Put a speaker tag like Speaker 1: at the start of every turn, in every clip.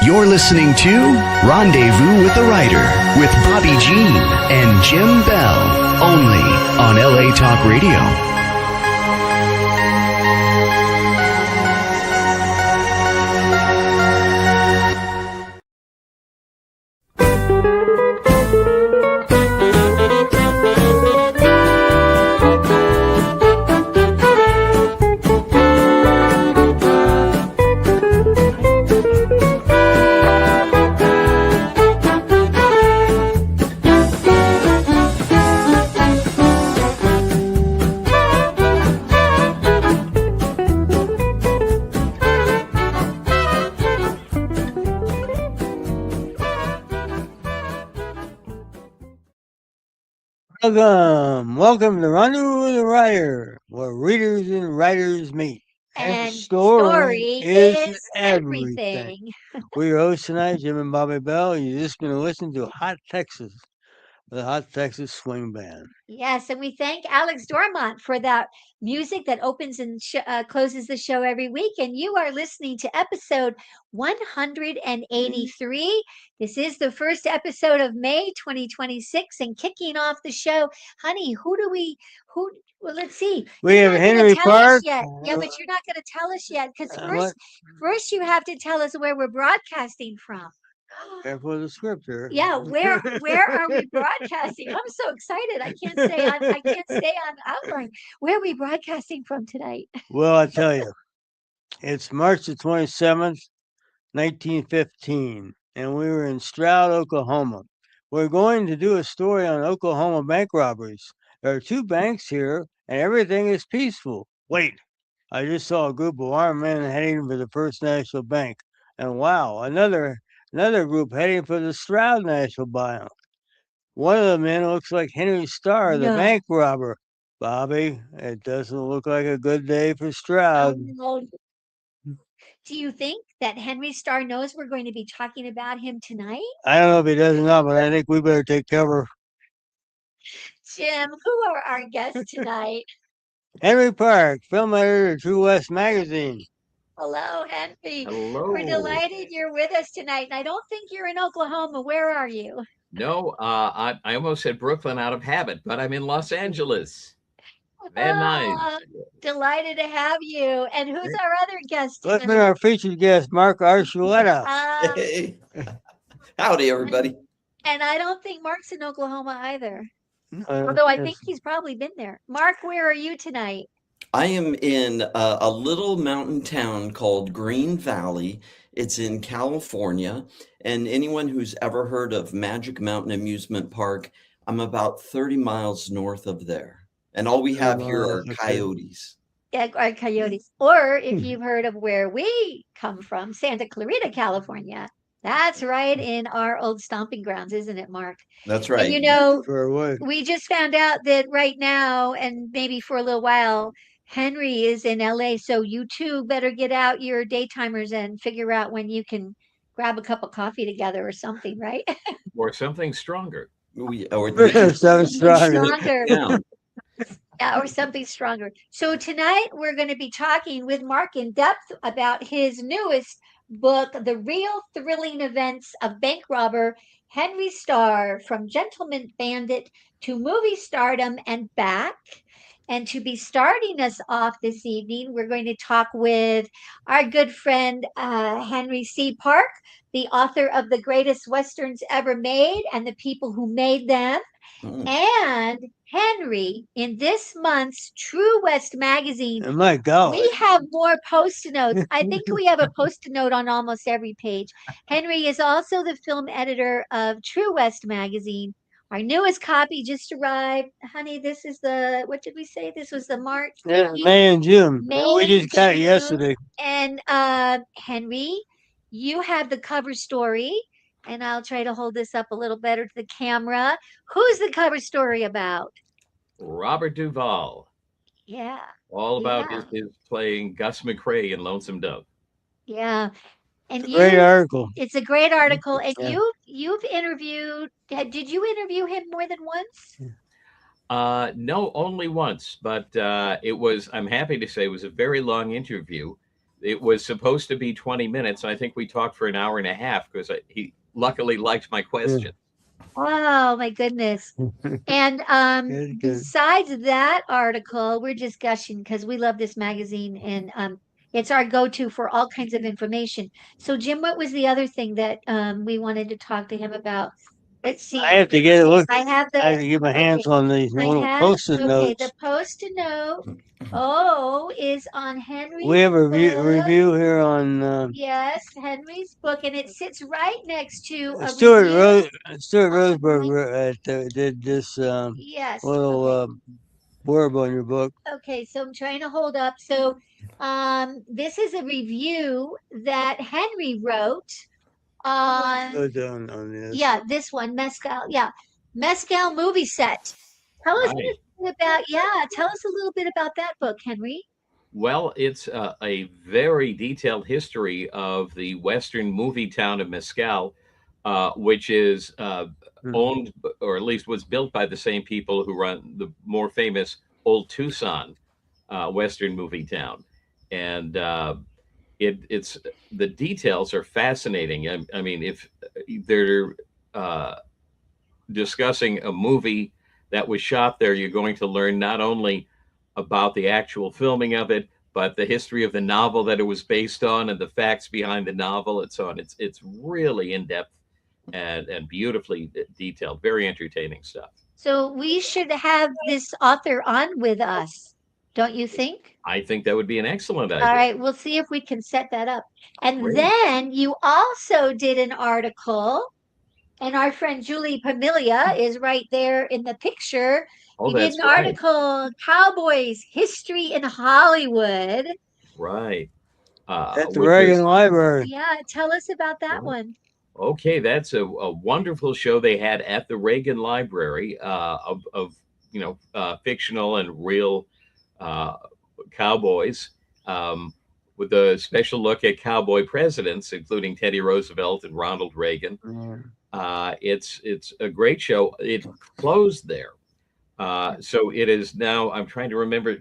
Speaker 1: You're listening to Rendezvous with a Writer with Bobbi Jean and Jim Bell, only on LA Talk Radio.
Speaker 2: Welcome to Rendezvous with A Writer, where readers and writers meet.
Speaker 3: And story is everything.
Speaker 2: We're your hosts tonight, Jim and Bobbi Bell. You're just going to listen to Hot Texas, the Hot Texas Swing Band.
Speaker 3: Yes, and we thank Alex Dormont for that music that opens and closes the show every week. And you are listening to episode 183. This is the first episode of May 2026, and kicking off the show, honey, well, let's see.
Speaker 2: We have Henry Park.
Speaker 3: Yeah, but you're not going to tell us yet, because first you have to tell us where we're broadcasting from.
Speaker 2: Careful the script here.
Speaker 3: Yeah, where are we broadcasting? I'm so excited. I can't stay on outline. Where are we broadcasting from tonight?
Speaker 2: Well, I tell you, it's March the 27th, 1915, and we were in Stroud, Oklahoma. We're going to do a story on Oklahoma bank robberies. There are 2 banks here, and everything is peaceful. Wait, I just saw a group of armed men heading for the First National Bank. And wow, another group heading for the Stroud National Bank. One of the men looks like Henry Starr, the bank robber. Bobby, it doesn't look like a good day for Stroud.
Speaker 3: Oh, no. Do you think that Henry Starr knows we're going to be talking about him tonight?
Speaker 2: I don't know if he does or not, but I think we better take cover.
Speaker 3: Jim, who are our guests tonight?
Speaker 2: Henry Park, film editor of True West magazine.
Speaker 3: Hello, Henry.
Speaker 4: Hello.
Speaker 3: We're delighted you're with us tonight. And I don't think you're in Oklahoma. Where are you?
Speaker 4: No, I almost said Brooklyn out of habit, but I'm in Los Angeles. Very nice.
Speaker 3: Delighted to have you. And who's our other guest?
Speaker 2: Let's meet our featured guest, Mark Archuleta.
Speaker 5: Hey. Howdy, everybody.
Speaker 3: And I don't think Mark's in Oklahoma either.
Speaker 2: No,
Speaker 3: Although I think he's probably been there. Mark, where are you tonight?
Speaker 5: I am in a little mountain town called Green Valley. It's in California. And anyone who's ever heard of Magic Mountain Amusement Park, I'm about 30 miles north of there. And all we have here are coyotes.
Speaker 3: Yeah, or coyotes. Or if you've heard of where we come from, Santa Clarita, California. That's right in our old stomping grounds, isn't it, Mark?
Speaker 5: That's right.
Speaker 3: And you know,
Speaker 2: Sure.
Speaker 3: we just found out that right now, and maybe for a little while, Henry is in LA. So you two better get out your daytimers and figure out when you can grab a cup of coffee together or something, right?
Speaker 4: Or something stronger.
Speaker 2: Something stronger.
Speaker 3: Yeah, or something stronger. So tonight we're going to be talking with Mark in depth about his newest book, The Real Thrilling Events of Bank Robber Henry Starr, from Gentleman Bandit to Movie Stardom and back. And to be starting us off this evening, we're going to talk with our good friend Henry C. Park, the author of The Greatest Westerns Ever Made and the People Who Made Them. And Henry, in this month's True West magazine,
Speaker 2: Oh my God,
Speaker 3: we have more post-it notes. I think we have a post-it note on almost every page. Henry is also the film editor of True West magazine. Our newest copy just arrived. Honey, this is what did we say? This was the March?
Speaker 2: Yeah, May and June. We just got it yesterday.
Speaker 3: And Henry, you have the cover story. And I'll try to hold this up a little better to the camera. Who's the cover story about?
Speaker 4: Robert Duvall.
Speaker 3: Yeah.
Speaker 4: All about his playing Gus McCrae in Lonesome Dove.
Speaker 3: Yeah. And
Speaker 2: Great article.
Speaker 3: It's a great article. And you've interviewed, did you interview him more than once?
Speaker 4: No, only once, but I'm happy to say it was a very long interview. it was supposed to be 20 minutes. I think we talked for an hour and a half because he luckily liked my question.
Speaker 3: Oh my goodness. And
Speaker 2: Good.
Speaker 3: besides that article, we're just gushing because we love this magazine and it's our go-to for all kinds of information. So Jim, what was the other thing that we wanted to talk to him about? Let's see.
Speaker 2: I have to get it. Look,
Speaker 3: I have
Speaker 2: I have to get my hands on these little post-it notes.
Speaker 3: the post-it note. Oh, is on Henry's
Speaker 2: We have a
Speaker 3: book.
Speaker 2: review here on
Speaker 3: Yes, Henry's book, and it sits right next to a
Speaker 2: Stuart
Speaker 3: review.
Speaker 2: Stuart Roseberg did this
Speaker 3: Yes.
Speaker 2: little blurb on your book.
Speaker 3: Okay, so I'm trying to hold up. So, this is a review that Henry wrote on,
Speaker 2: On this.
Speaker 3: yeah, this one, Mescal. Yeah, Mescal movie set. Tell us a
Speaker 4: Right.
Speaker 3: little bit about, yeah, tell us a little bit about that book, Henry.
Speaker 4: Well, it's a very detailed history of the western movie town of Mescal, which is owned, or at least was built by the same people who run the more famous Old Tucson western movie town. And it's the details are fascinating. I mean, if they're discussing a movie that was shot there, you're going to learn not only about the actual filming of it, but the history of the novel that it was based on and the facts behind the novel and so on. It's really in depth and beautifully detailed, very entertaining stuff.
Speaker 3: So we should have this author on with us, don't you think?
Speaker 4: I think that would be an excellent idea.
Speaker 3: All right, we'll see if we can set that up. And
Speaker 4: Great.
Speaker 3: then you also did an article, and our friend Julie Pamilia is right there in the picture.
Speaker 4: Oh,
Speaker 3: You did
Speaker 4: that's
Speaker 3: an
Speaker 4: right.
Speaker 3: article, Cowboys History in Hollywood.
Speaker 4: Right.
Speaker 2: At the
Speaker 4: which
Speaker 2: Reagan
Speaker 4: is-
Speaker 2: Library.
Speaker 3: Yeah, tell us about that
Speaker 4: Yeah.
Speaker 3: one.
Speaker 4: Okay, that's a wonderful show they had at the Reagan Library of fictional and real cowboys, with a special look at cowboy presidents, including Teddy Roosevelt and Ronald Reagan. It's a great show. It closed there, so it is now. I'm trying to remember.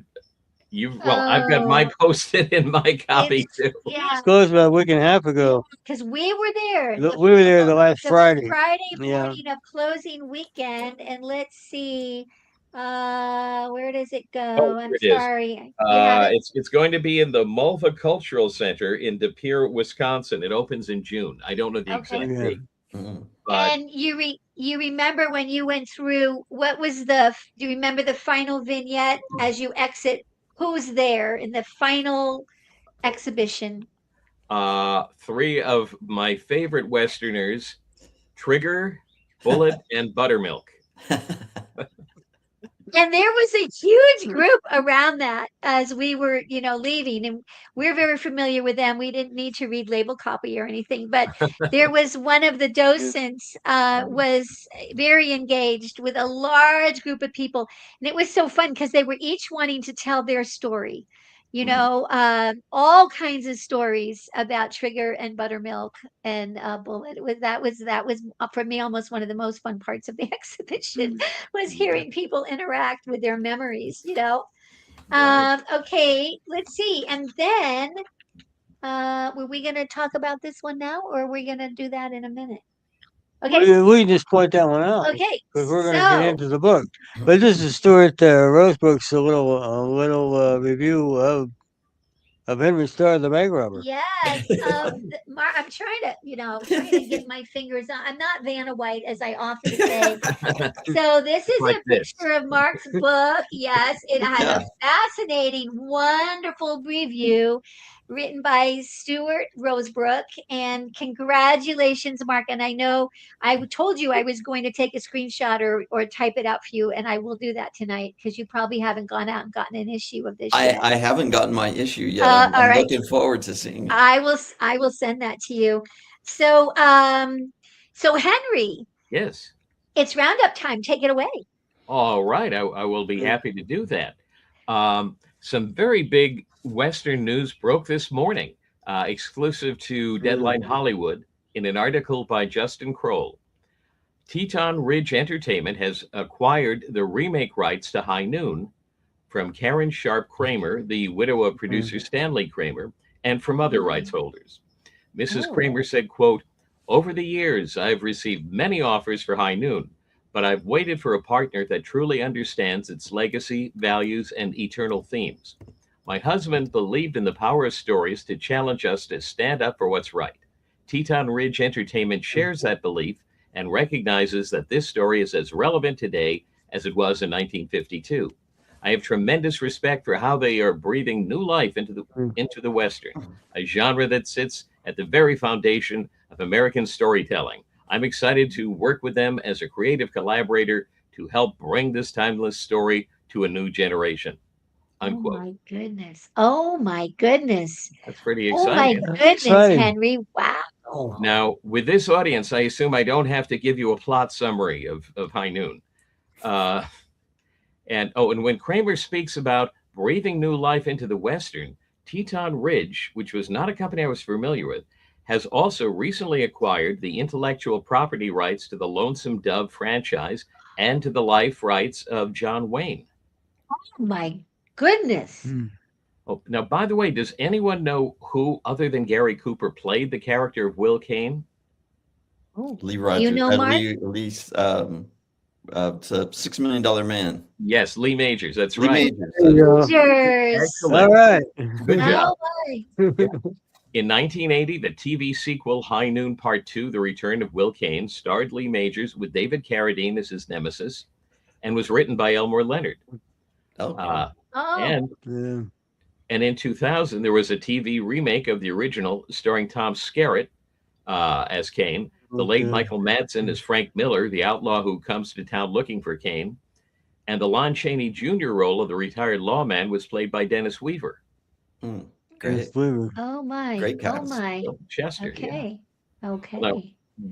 Speaker 4: I've got my post-it in my copy too.
Speaker 3: Yeah,
Speaker 2: It closed about a week and a half ago.
Speaker 3: because we were there.
Speaker 2: We were there the last
Speaker 3: The
Speaker 2: Friday.
Speaker 3: Friday
Speaker 2: Yeah.
Speaker 3: morning of closing weekend, and let's see, where does it go?
Speaker 4: Oh,
Speaker 3: I'm
Speaker 4: here it is.
Speaker 3: sorry. You have it?
Speaker 4: It's going to be in the Multicultural Center in De Pere, Wisconsin. It opens in June. I don't know the
Speaker 3: Okay.
Speaker 4: exact
Speaker 2: Yeah.
Speaker 4: date. But
Speaker 3: And you remember when you went through, what was do you remember the final vignette as you exit? Who's there in the final exhibition?
Speaker 4: three of my favorite Westerners, Trigger, Bullet, and Buttermilk.
Speaker 3: And there was a huge group around that as we were, leaving, and we're very familiar with them. We didn't need to read label copy or anything, but there was one of the docents was very engaged with a large group of people, and it was so fun because they were each wanting to tell their story. All kinds of stories about Trigger and Buttermilk and Bullet. That was for me almost one of the most fun parts of the exhibition was hearing people interact with their memories.
Speaker 4: Right.
Speaker 3: Okay, let's see. And then, were we going to talk about this one now, or are we going to do that in a minute? Okay.
Speaker 2: We can just point that one out.
Speaker 3: Okay.
Speaker 2: Because we're going to get into the book. But this is Stuart Rosebrook's a little review of Henry Starr, the bank robber.
Speaker 3: Yes. I'm trying to get my fingers on. I'm not Vanna White, as I often say. So this is
Speaker 4: Like
Speaker 3: a
Speaker 4: this.
Speaker 3: picture of Mark's book. Yes, it has a fascinating, wonderful review written by Stuart Rosebrook. And congratulations, Mark. And I know I told you I was going to take a screenshot or type it out for you, and I will do that tonight because you probably haven't gone out and gotten an issue of this yet.
Speaker 5: I haven't gotten my issue yet. I'm
Speaker 3: all right.
Speaker 5: looking forward to seeing it.
Speaker 3: I will send that to you. So Henry,
Speaker 4: Yes.
Speaker 3: it's roundup time. Take it away.
Speaker 4: All right. I will be happy to do that. Some very big Western news broke this morning, exclusive to Deadline Hollywood, in an article by Justin Kroll. Teton Ridge Entertainment has acquired the remake rights to High Noon from Karen Sharp Kramer, the widow of producer Stanley Kramer, and from other rights holders. Mrs.
Speaker 3: Oh.
Speaker 4: Kramer said, quote, "Over the years, I've received many offers for High Noon, but I've waited for a partner that truly understands its legacy, values, and eternal themes. My husband believed in the power of stories to challenge us to stand up for what's right. Teton Ridge Entertainment shares that belief and recognizes that this story is as relevant today as it was in 1952. I have tremendous respect for how they are breathing new life into the Western, a genre that sits at the very foundation of American storytelling. I'm excited to work with them as a creative collaborator to help bring this timeless story to a new generation." Unquote.
Speaker 3: Oh my goodness. Oh my goodness.
Speaker 4: That's pretty
Speaker 3: Oh my
Speaker 4: exciting.
Speaker 3: goodness,
Speaker 2: Exciting.
Speaker 3: Henry. Wow.
Speaker 4: Now, with this audience, I assume I don't have to give you a plot summary of High Noon. And when Kramer speaks about breathing new life into the Western, Teton Ridge, which was not a company I was familiar with, has also recently acquired the intellectual property rights to the Lonesome Dove franchise and to the life rights of John Wayne.
Speaker 3: Oh my goodness.
Speaker 4: Oh, now, by the way, does anyone know who, other than Gary Cooper, played the character of Will Kane?
Speaker 3: Oh,
Speaker 5: Lee
Speaker 3: you
Speaker 5: Rogers.
Speaker 3: know, Mark?
Speaker 5: It's a $6 Million Man.
Speaker 4: Yes, Lee Majors. That's
Speaker 5: Lee
Speaker 4: right.
Speaker 5: Majors.
Speaker 2: There you go.
Speaker 3: Cheers.
Speaker 4: Excellent.
Speaker 2: All right.
Speaker 4: Good job.
Speaker 3: Oh my.
Speaker 4: In 1980, the TV sequel High Noon Part 2, The Return of Will Kane, starred Lee Majors with David Carradine as his nemesis and was written by Elmore Leonard.
Speaker 5: Okay.
Speaker 3: Oh.
Speaker 4: And in 2000, there was a TV remake of the original starring Tom Skerritt as Kane, the late
Speaker 2: Okay.
Speaker 4: Michael Madsen as Frank Miller, the outlaw who comes to town looking for Kane, and the Lon Chaney Jr. role of the retired lawman was played by Dennis Weaver.
Speaker 5: Great.
Speaker 3: Oh my.
Speaker 5: Great
Speaker 3: Oh
Speaker 5: cast.
Speaker 3: my.
Speaker 4: Chester.
Speaker 3: Okay. Okay.
Speaker 4: Now,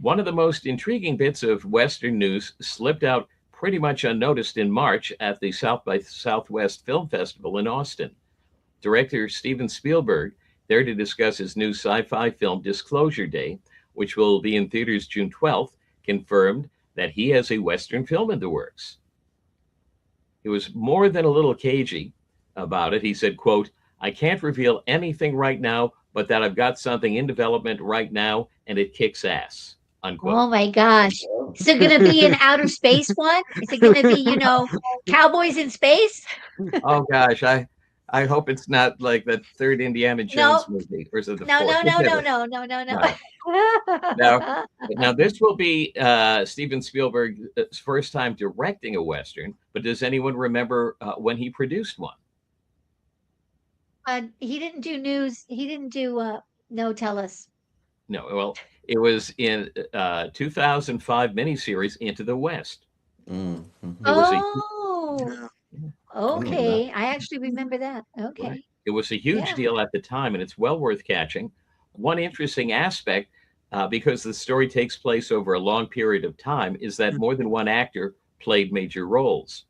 Speaker 4: one of the most intriguing bits of Western news slipped out pretty much unnoticed in March at the South by Southwest Film Festival in Austin. Director Steven Spielberg, there to discuss his new sci-fi film Disclosure Day, which will be in theaters June 12th, confirmed that he has a Western film in the works. He was more than a little cagey about it. He said, quote, "I can't reveal anything right now, but that I've got something in development right now, and it kicks ass." Unquote.
Speaker 3: Oh my gosh. Is it going to be an outer space one? Is it going to be, cowboys in space?
Speaker 4: Oh gosh, I hope it's not like that third Indiana Jones movie, or is it the
Speaker 3: No,
Speaker 4: fourth?
Speaker 3: no.
Speaker 4: Now this will be Steven Spielberg's first time directing a Western, but does anyone remember when he produced one?
Speaker 3: He didn't do news. He didn't do, no, tell us.
Speaker 4: No, well, it was in 2005 miniseries Into the West.
Speaker 5: Mm-hmm.
Speaker 3: Oh, okay.
Speaker 5: that.
Speaker 3: I actually remember that. Okay.
Speaker 4: It was a huge
Speaker 3: Yeah.
Speaker 4: deal at the time, and it's well worth catching. One interesting aspect, because the story takes place over a long period of time, is that more than one actor played major roles.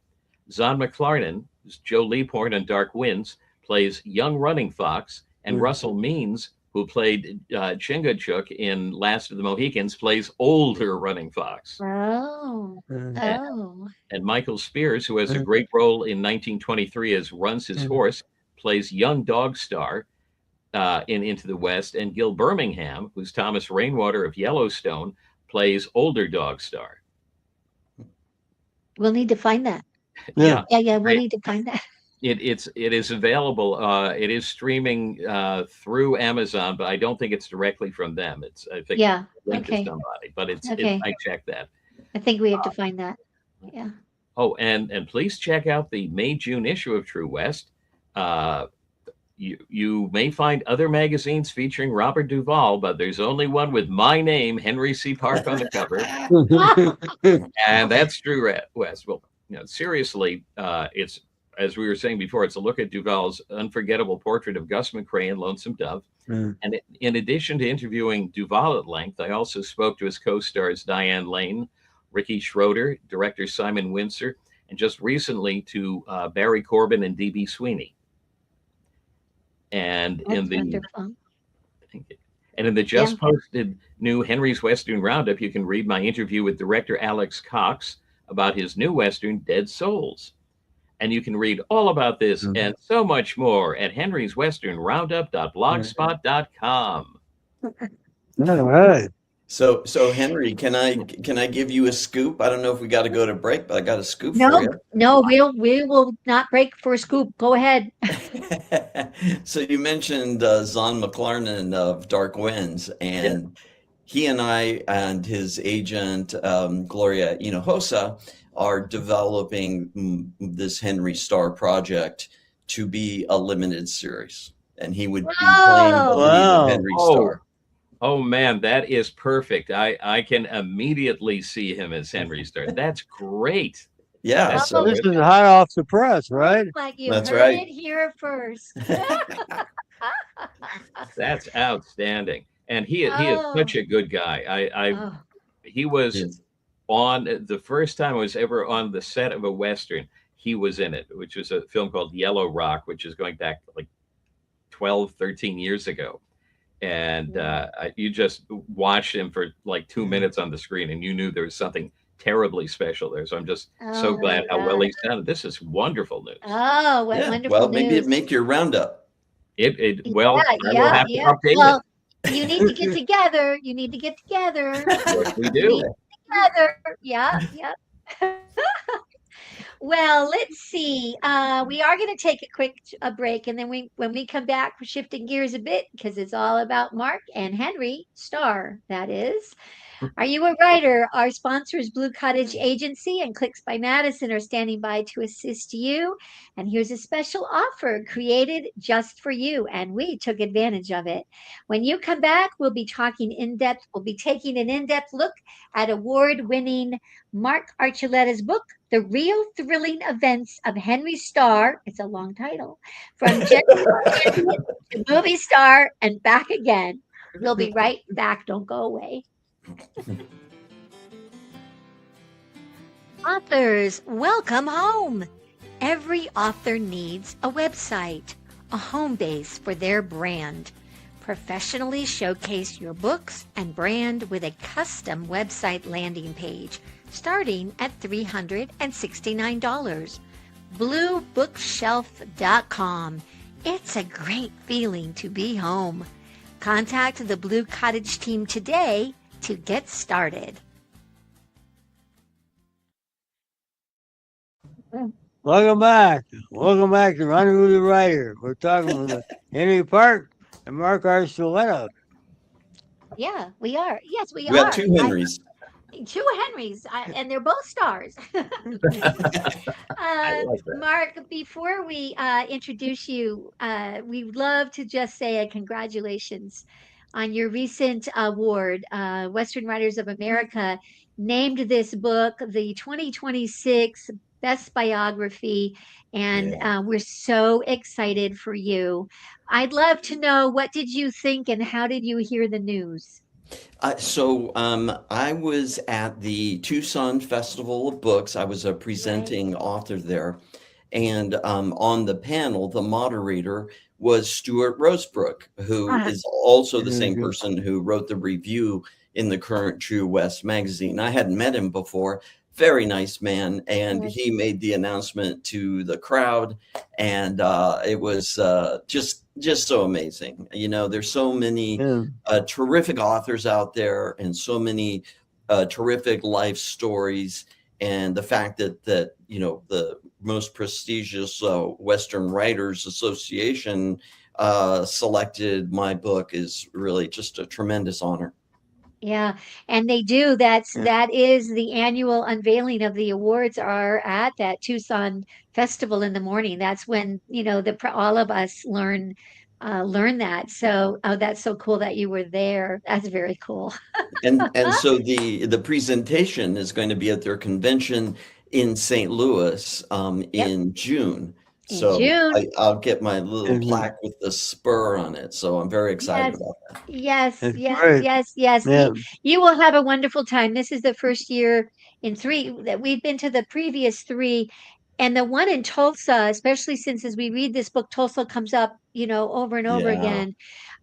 Speaker 4: Zahn McClarnon, who's Joe Leaphorn on Dark Winds, plays young Running Fox, and Russell Means, who played Chingachgook in Last of the Mohicans, plays older Running Fox.
Speaker 3: Oh. Oh.
Speaker 4: And Michael Spears, who has a great role in 1923 as Runs His Horse, plays young Dog Star in Into the West. And Gil Birmingham, who's Thomas Rainwater of Yellowstone, plays older Dog Star.
Speaker 3: We'll need to find that.
Speaker 4: Yeah.
Speaker 3: Yeah. We'll need to find that.
Speaker 4: It is available. It is streaming through Amazon, but I don't think it's directly from them. I think linked to somebody, but I checked that.
Speaker 3: I think we have to find that. Yeah.
Speaker 4: Oh, and please check out the May-June issue of True West. You may find other magazines featuring Robert Duvall, but there's only one with my name, Henry C. Park, on the cover, and that's True West. Well, seriously, it's, as we were saying before, it's a look at Duvall's unforgettable portrait of Gus McCrae in Lonesome Dove. And in addition to interviewing Duvall at length, I also spoke to his co-stars Diane Lane, Ricky Schroeder, director Simon Windsor, and just recently to Barry Corbin and D.B. Sweeney. And in the just posted new Henry's Western Roundup, you can read my interview with director Alex Cox about his new Western, Dead Souls. And you can read all about this
Speaker 2: Mhm.
Speaker 4: and so much more at henryswesternroundup.blogspot.com.
Speaker 2: All right.
Speaker 5: So Henry, can I give you a scoop? I don't know if we got to go to break, but I got a scoop for
Speaker 3: No,
Speaker 5: you.
Speaker 3: no, we will not break for a scoop. Go ahead.
Speaker 5: So you mentioned Zon McLarnon of Dark Winds,
Speaker 4: Yeah.
Speaker 5: and he and I and his agent Gloria Hinojosa are developing this Henry Star project to be a limited series, and he would be playing the
Speaker 3: Oh,
Speaker 5: lead of
Speaker 2: Wow.
Speaker 5: Henry
Speaker 4: Oh,
Speaker 5: Star.
Speaker 4: oh man, that is perfect. I can immediately see him as Henry Star. That's great.
Speaker 5: Yeah,
Speaker 4: That's
Speaker 3: oh,
Speaker 2: This
Speaker 5: so
Speaker 2: is hot off the press, right?
Speaker 3: like you
Speaker 5: that's
Speaker 3: heard
Speaker 5: right.
Speaker 3: it here first.
Speaker 4: that's outstanding. And he is
Speaker 3: Oh,
Speaker 4: such a good guy. I
Speaker 3: oh,
Speaker 4: he was
Speaker 5: Yes.
Speaker 4: on the first time I was ever on the set of a Western, he was in it, which was a film called Yellow Rock, which is going back like 12, 13 years ago. And you just watched him for like 2 minutes on the screen and you knew there was something terribly special there. So I'm just so
Speaker 3: oh my
Speaker 4: glad how well
Speaker 3: God.
Speaker 4: he sounded. This is wonderful news.
Speaker 3: Oh, what
Speaker 5: Yeah.
Speaker 3: wonderful
Speaker 5: Well, maybe
Speaker 3: news.
Speaker 5: make your roundup.
Speaker 4: Well,
Speaker 3: Yeah,
Speaker 4: I will
Speaker 3: yeah,
Speaker 4: have to
Speaker 3: yeah.
Speaker 4: update it.
Speaker 3: Well, you need to get together. You need to get together.
Speaker 4: Yes, we
Speaker 3: You need
Speaker 4: do.
Speaker 3: to get together. Yeah, yeah. Well, let's see. We are going to take a quick break, and then when we come back, we're shifting gears a bit because it's all about Mark and Henry Starr. That is. Are you a writer? Our sponsor is Blue Cottage Agency and Clicks by Madison are standing by to assist you. And here's a special offer created just for you, and we took advantage of it. When you come back, we'll be talking in depth. We'll be taking an in depth look at award winning Mark Archuleta's book, The Real Thrilling Events of Henry Starr. It's a long title. From Gentleman to movie star and back again. We'll be right back. Don't go away. Authors, welcome home. Every author needs a website, a home base for their brand. Professionally showcase your books and brand with a custom website landing page starting at $369. BlueBookshelf.com. It's a great feeling to be home. Contact the Blue Cottage team today to get started.
Speaker 2: Welcome back. Welcome back to Rendezvous with a Writer. We're talking with Henry Park and Mark Archuleta.
Speaker 3: Yeah, we are. Yes, we
Speaker 5: We got
Speaker 3: are.
Speaker 5: two Henrys.
Speaker 3: Two Henrys, and they're both stars.
Speaker 4: I like that.
Speaker 3: Mark, before we introduce you, we'd love to just say a congratulations on your recent award. Western Writers of America named this book the 2026 Best Biography, and
Speaker 5: Yeah.
Speaker 3: we're so excited for you. I'd love to know, what did you think and how did you hear the news?
Speaker 5: I was at the Tucson Festival of Books. I was a presenting author there. And on the panel, the moderator was Stuart Rosebrook, who
Speaker 3: Ah,
Speaker 5: is also the
Speaker 2: Very
Speaker 5: same
Speaker 2: good.
Speaker 5: person who wrote the review in the current True West magazine. I hadn't met him before. Very nice man. And
Speaker 3: yes.
Speaker 5: he made the announcement to the crowd. And it was just so amazing. There's so many
Speaker 2: Yeah.
Speaker 5: terrific authors out there and so many terrific life stories. And the fact that the most prestigious Western Writers Association selected my book is really just a tremendous honor.
Speaker 3: Yeah, and they do.
Speaker 2: Yeah.
Speaker 3: That is the annual unveiling of the awards are at that Tucson festival in the morning. That's when, all of us learn that. So, oh, that's so cool that you were there. That's very cool.
Speaker 5: And so the presentation is going to be at their convention in St. Louis
Speaker 3: Yep,
Speaker 5: in June.
Speaker 3: in
Speaker 5: So
Speaker 3: June.
Speaker 5: I'll get my little
Speaker 2: Mhm.
Speaker 5: plaque with the spur on it. So I'm very excited
Speaker 3: Yes,
Speaker 5: about that.
Speaker 3: yes,
Speaker 2: That's
Speaker 3: yes,
Speaker 2: great.
Speaker 3: yes, yes.
Speaker 2: Yeah.
Speaker 3: You will have a wonderful time. This is the first year in three that we've been to the previous three. And the one in Tulsa, especially since as we read this book, Tulsa comes up, over and over
Speaker 5: Yeah,
Speaker 3: again.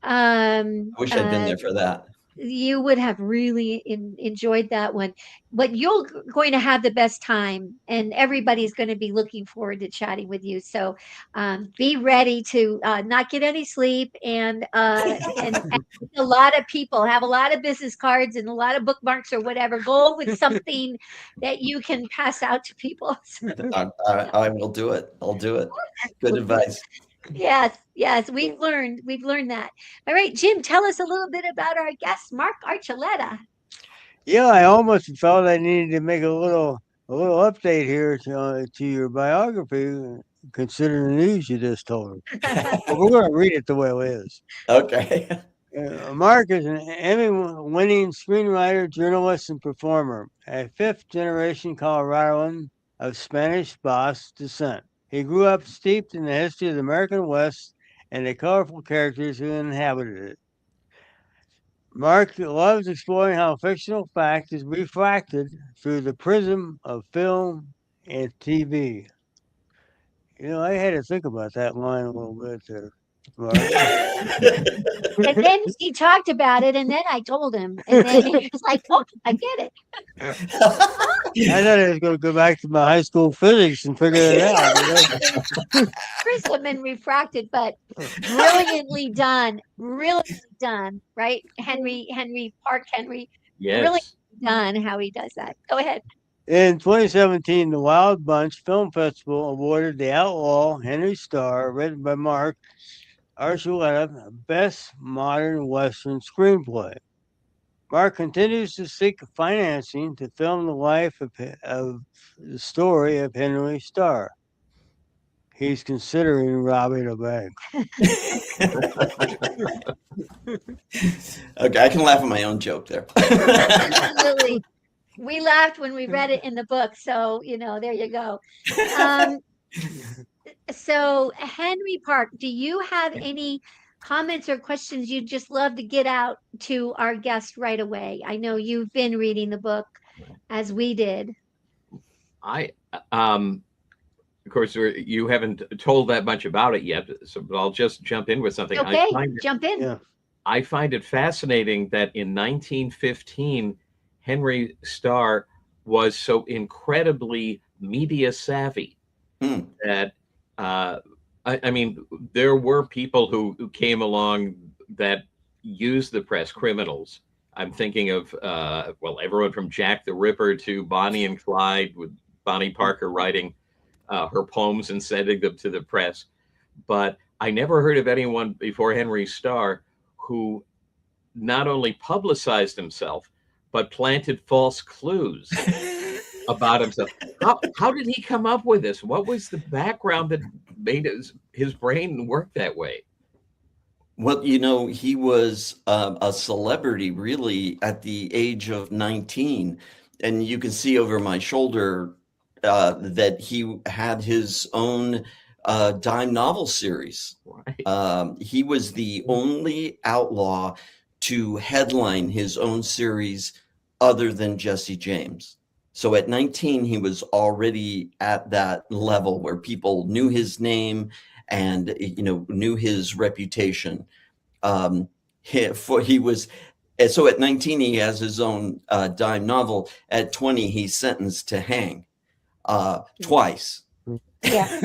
Speaker 5: I wish I'd been there for that.
Speaker 3: you would have really enjoyed that one. But you're going to have the best time, and everybody's going to be looking forward to chatting with you. So be ready to not get any sleep, and a lot of people have a lot of business cards and a lot of bookmarks or whatever. Go with something that you can pass out to people.
Speaker 5: I will do it. I'll do it. Good advice.
Speaker 3: Yes, we've learned that. All right, Jim, tell us a little bit about our guest, Mark Archuleta.
Speaker 2: Yeah, I almost felt I needed to make a little update here to your biography, considering the news you just told us. But we're going to read it the way it is.
Speaker 5: Okay.
Speaker 2: Mark is an Emmy-winning screenwriter, journalist, and performer, a fifth-generation Coloradoan of Spanish Basque descent. He grew up steeped in the history of the American West and the colorful characters who inhabited it. Mark loves exploring how fictional fact is refracted through the prism of film and TV. I had to think about that line a little bit there, Mark.
Speaker 3: And then he talked about it, and then I told him, and then he was like, "Oh, I get it."
Speaker 2: I thought I was going to go back to my high school physics and figure it out.
Speaker 3: Prism and refracted, but brilliantly done, right? Henry Park Henry, really
Speaker 4: Yes.
Speaker 3: done how he does that. Go ahead.
Speaker 2: In 2017, the Wild Bunch Film Festival awarded The Outlaw Henry Starr, written by Mark Archuleta, Best Modern Western Screenplay. Mark continues to seek financing to film the life of the story of Henry Starr. He's considering robbing a bank.
Speaker 5: Okay, I can laugh at my own joke there.
Speaker 3: Absolutely. We laughed when we read it in the book, so there you go. So Henry Park, do you have any comments or questions you'd just love to get out to our guest right away? I know you've been reading the book as we did.
Speaker 4: Of course, you haven't told that much about it yet, but I'll just jump in with something.
Speaker 3: Okay, jump in.
Speaker 2: Yeah.
Speaker 4: I find it fascinating that in 1915, Henry Starr was so incredibly media savvy that I mean, there were people who came along that used the press, criminals. I'm thinking of everyone from Jack the Ripper to Bonnie and Clyde, with Bonnie Parker writing her poems and sending them to the press. But I never heard of anyone before Henry Starr who not only publicized himself, but planted false clues about himself. How did he come up with this? What was the background that made his brain work that way?
Speaker 5: Well, he was a celebrity really at the age of 19. And you can see over my shoulder that he had his own dime novel series.
Speaker 4: Right.
Speaker 5: He was the only outlaw to headline his own series other than Jesse James. So at 19, he was already at that level where people knew his name and knew his reputation. So at 19, he has his own dime novel. At 20, he's sentenced to hang twice.
Speaker 3: Yeah.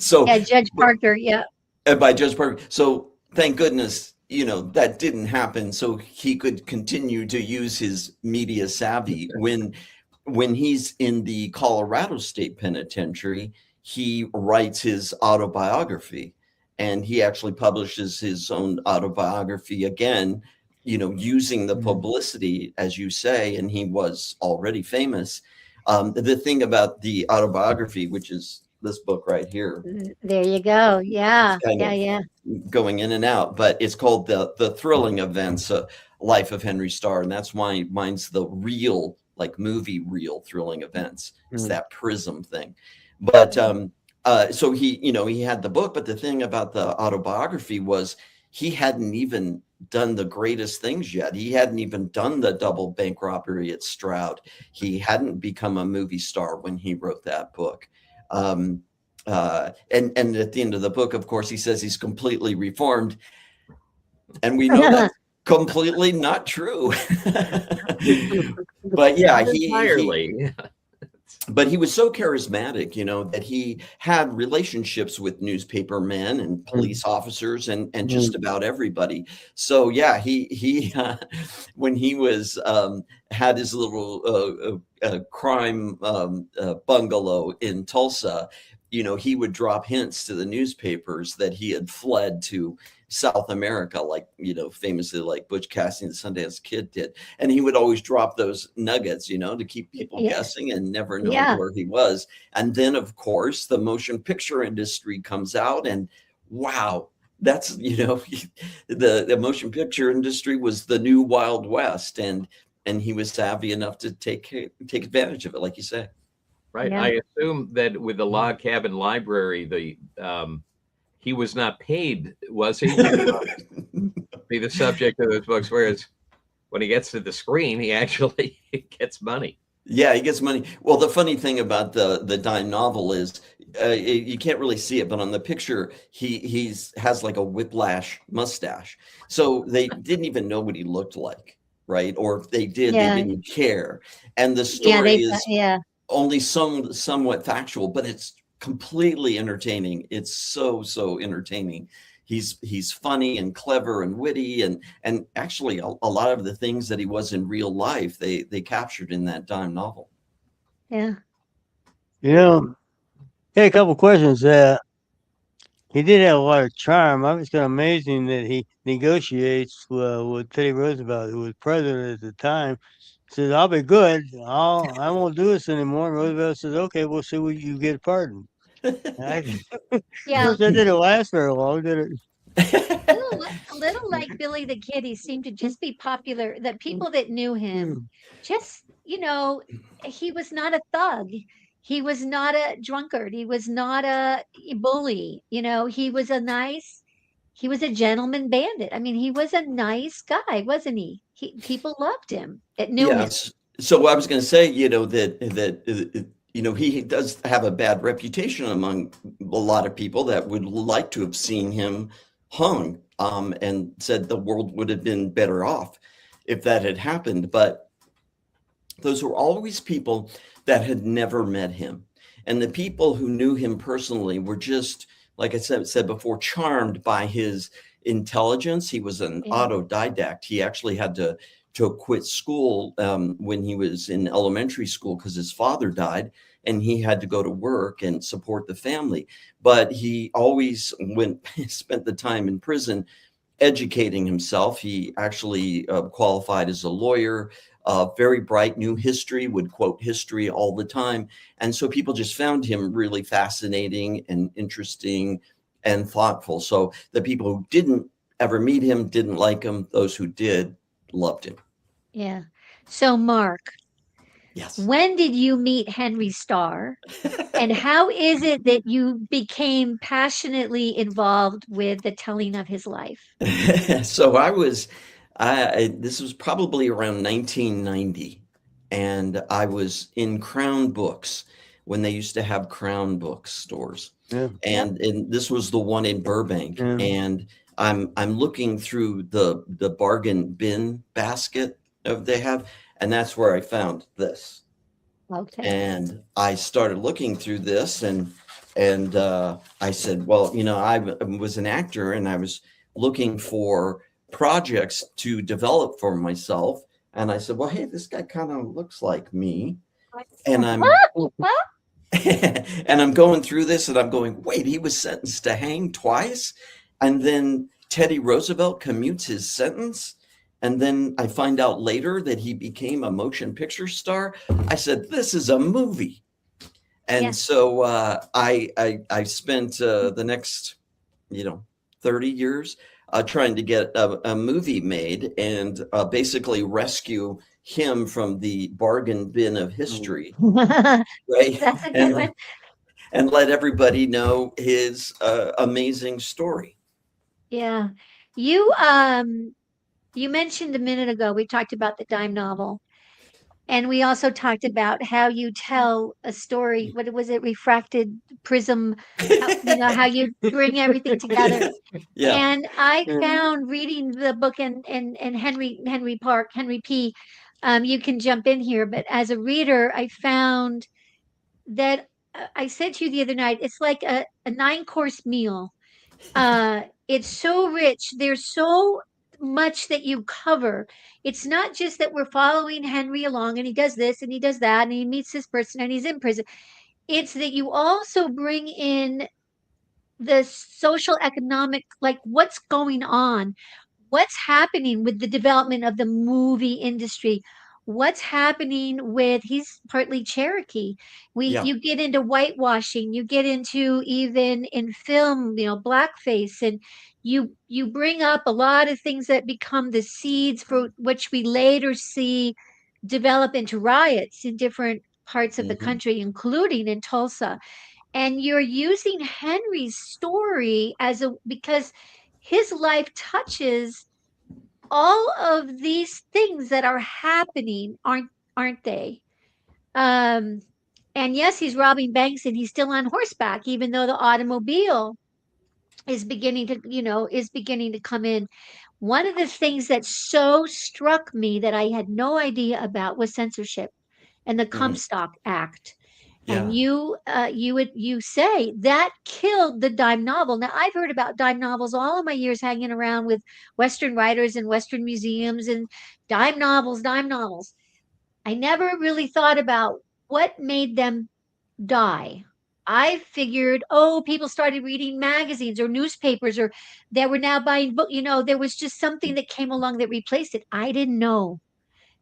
Speaker 5: So
Speaker 3: Judge Parker. Yeah.
Speaker 5: By Judge Parker. So thank goodness, that didn't happen. So he could continue to use his media savvy. When he's in the Colorado State Penitentiary, he writes his autobiography, and he actually publishes his own autobiography again, using the publicity, as you say, and he was already famous. The thing about the autobiography, which is this book right here.
Speaker 3: There you go. Yeah. Yeah.
Speaker 5: Going in and out, but it's called the Thrilling Events, Life of Henry Starr. And that's why mine's the real, like movie real Thrilling Events. It's that prism thing. But so he had the book, but the thing about the autobiography was he hadn't even done the greatest things yet. He hadn't even done the double bank robbery at Stroud. He hadn't become a movie star when he wrote that book. And at the end of the book, of course, he says he's completely reformed. And we know that's completely not true. But yeah,
Speaker 4: entirely.
Speaker 5: but he was so charismatic, that he had relationships with newspaper men and police officers and just about everybody. So yeah, he when he was had his little crime bungalow in Tulsa, he would drop hints to the newspapers that he had fled to South America, like, famously like Butch Cassidy and the Sundance Kid did. And he would always drop those nuggets, to keep people guessing and never knowing where he was. And then, of course, the motion picture industry comes out and wow, that's, the motion picture industry was the new Wild West. And he was savvy enough to take advantage of it, like you say.
Speaker 4: Right.
Speaker 3: Yeah.
Speaker 4: I assume that with the Log Cabin Library, he was not paid, was he? To be the subject of those books, whereas when he gets to the screen, he actually gets money.
Speaker 5: Yeah, he gets money. Well, the funny thing about the dime novel is you can't really see it, but on the picture, he has like a whiplash mustache. So they didn't even know what he looked like, right? Or if they did, they didn't care. And the story is only somewhat factual, but it's completely entertaining. It's so entertaining. He's funny and clever and witty, and actually a lot of the things that he was in real life they captured in that dime novel.
Speaker 3: Yeah.
Speaker 2: Hey, a couple questions. He did have a lot of charm. I was kind of amazing that he negotiates with Teddy Roosevelt, who was president at the time. Says, "I'll be good. I won't do this anymore." And Roosevelt says, "Okay, we'll see when you get pardoned."
Speaker 3: Yeah.
Speaker 2: That didn't last very long, did it?
Speaker 3: A little like Billy the Kid, he seemed to just be popular. The people that knew him, just, he was not a thug. He was not a drunkard. He was not a bully. He was he was a gentleman bandit. I mean, he was a nice guy, wasn't he? People loved him that knew him.
Speaker 5: Yes. So I was going to say, that he does have a bad reputation among a lot of people that would like to have seen him hung, and said the world would have been better off if that had happened. But those were always people that had never met him. And the people who knew him personally were just, like I said before, charmed by his intelligence. He was an autodidact. He actually had to quit school when he was in elementary school because his father died and he had to go to work and support the family. But he always spent the time in prison educating himself. He actually qualified as a lawyer, very bright, knew history, would quote history all the time. And so people just found him really fascinating and interesting and thoughtful. So the people who didn't ever meet him didn't like him. Those who did loved him.
Speaker 3: Yeah. So, Mark,
Speaker 5: yes,
Speaker 3: when did you meet Henry Starr? And how is it that you became passionately involved with the telling of his life?
Speaker 5: So this was probably around 1990, and I was in Crown Books when they used to have Crown Books stores.
Speaker 2: Yeah.
Speaker 5: And this was the one in Burbank.
Speaker 2: Yeah.
Speaker 5: And I'm looking through the bargain bin basket they have, and that's where I found this.
Speaker 3: Okay.
Speaker 5: And I started looking through this, and I said, well, I was an actor, and I was looking for projects to develop for myself. And I said, well, hey, this guy kind of looks like me. And I'm and I'm going through this, and I'm going, wait, he was sentenced to hang twice, and then Teddy Roosevelt commutes his sentence. And then I find out later that he became a motion picture star. I said, this is a movie. And so I spent the next, 30 years trying to get a movie made and basically rescue him from the bargain bin of history. Right?
Speaker 3: That's a good one.
Speaker 5: And let everybody know his amazing story.
Speaker 3: Yeah. You mentioned a minute ago, we talked about the dime novel. And we also talked about how you tell a story. What was it? Refracted prism. How you bring everything together.
Speaker 5: Yeah.
Speaker 3: And I found reading the book and Henry P. You can jump in here, but as a reader, I found that I said to you the other night, it's like a 9-course meal. It's so rich. There's so much that you cover. It's not just that we're following Henry along and he does this and he does that and he meets this person and he's in prison. It's that you also bring in the social economic, like what's going on, what's happening with the development of the movie industry, what's happening with, he's partly Cherokee.
Speaker 5: Yeah.
Speaker 3: You get into whitewashing, you get into, even in film, blackface, and you bring up a lot of things that become the seeds for which we later see develop into riots in different parts of the
Speaker 5: Hmm.
Speaker 3: country, including in Tulsa. And you're using Henry's story as a, because his life touches all of these things that are happening, aren't they? um and yes, he's robbing banks and he's still on horseback, even though the automobile is beginning to come in. One of the things that so struck me that I had no idea about was censorship and the
Speaker 5: Hmm.
Speaker 3: Comstock Act. And
Speaker 5: Yeah.
Speaker 3: you say that killed the dime novel. Now, I've heard about dime novels all of my years hanging around with Western writers and Western museums, and dime novels, dime novels. I never really thought about what made them die. I figured, oh, people started reading magazines or newspapers, or they were now buying book. There was just something that came along that replaced it. I didn't know.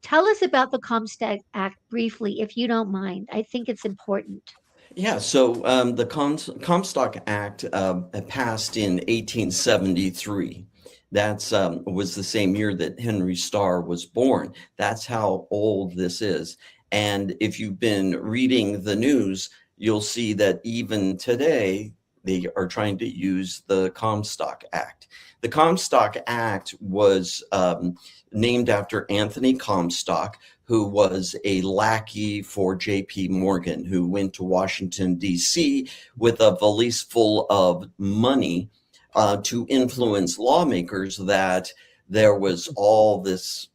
Speaker 3: Tell us about the Comstock Act briefly, if you don't mind. I think it's important.
Speaker 5: Yeah, so the Comstock Act passed in 1873. That's was the same year that Henry Starr was born. That's how old this is. And if you've been reading the news, you'll see that even today they are trying to use the Comstock Act. The Comstock Act was named after Anthony Comstock, who was a lackey for J.P. Morgan, who went to Washington, D.C. with a valise full of money to influence lawmakers that there was all these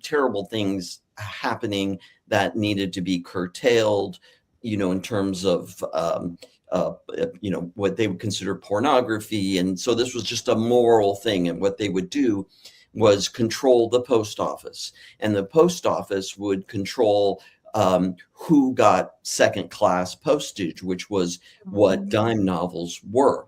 Speaker 5: terrible things happening that needed to be curtailed, in terms of what they would consider pornography. And so this was just a moral thing. And what they would do was control the post office, and the post office would control who got second class postage, which was what dime novels were.